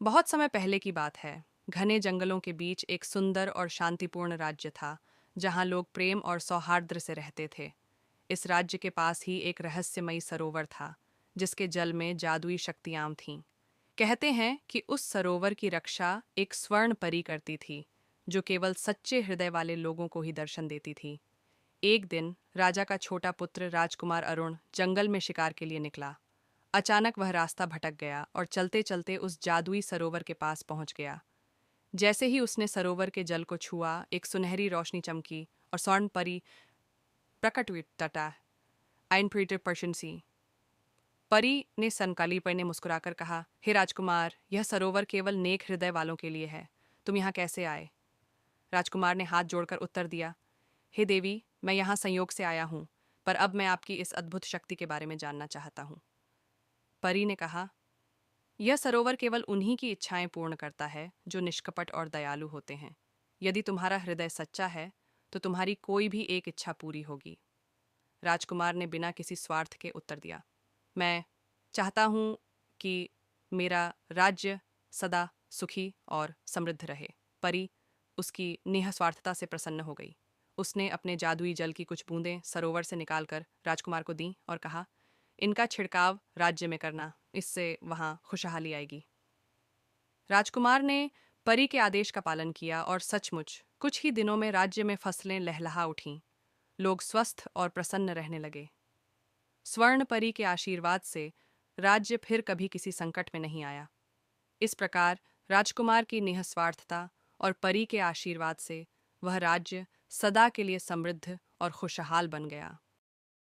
बहुत समय पहले की बात है। घने जंगलों के बीच एक सुंदर और शांतिपूर्ण राज्य था, जहां लोग प्रेम और सौहार्द से रहते थे। इस राज्य के पास ही एक रहस्यमयी सरोवर था, जिसके जल में जादुई शक्तियां थीं। कहते हैं कि उस सरोवर की रक्षा एक स्वर्ण परी करती थी, जो केवल सच्चे हृदय वाले लोगों को ही दर्शन देती थी। एक दिन राजा का छोटा पुत्र राजकुमार अरुण जंगल में शिकार के लिए निकला। अचानक वह रास्ता भटक गया और चलते चलते उस जादुई सरोवर के पास पहुंच गया। जैसे ही उसने सरोवर के जल को छुआ, एक सुनहरी रोशनी चमकी और स्वर्ण परी प्रकट हुई। टटा आइन प्रीटर पर्शनसी परी ने सनकाली पर ने मुस्कुराकर कहा, हे राजकुमार, यह सरोवर केवल नेक हृदय वालों के लिए है। तुम यहाँ कैसे आए? राजकुमार ने हाथ जोड़कर उत्तर दिया, हे देवी, मैं यहाँ संयोग से आया हूँ, पर अब मैं आपकी इस अद्भुत शक्ति के बारे में जानना चाहता हूँ। परी ने कहा, यह सरोवर केवल उन्हीं की इच्छाएं पूर्ण करता है जो निष्कपट और दयालु होते हैं। यदि तुम्हारा हृदय सच्चा है, तो तुम्हारी कोई भी एक इच्छा पूरी होगी। राजकुमार ने बिना किसी स्वार्थ के उत्तर दिया, मैं चाहता हूँ कि मेरा राज्य सदा सुखी और समृद्ध रहे। परी उसकी निःस्वार्थता से प्रसन्न हो गई। उसने अपने जादुई जल की कुछ बूंदें सरोवर से निकालकर राजकुमार को दी और कहा, इनका छिड़काव राज्य में करना, इससे वहां खुशहाली आएगी। राजकुमार ने परी के आदेश का पालन किया और सचमुच कुछ ही दिनों में राज्य में फसलें लहलहा उठीं। लोग स्वस्थ और प्रसन्न रहने लगे। स्वर्ण परी के आशीर्वाद से राज्य फिर कभी किसी संकट में नहीं आया। इस प्रकार राजकुमार की निःस्वार्थता और परी के आशीर्वाद से वह राज्य सदा के लिए समृद्ध और खुशहाल बन गया।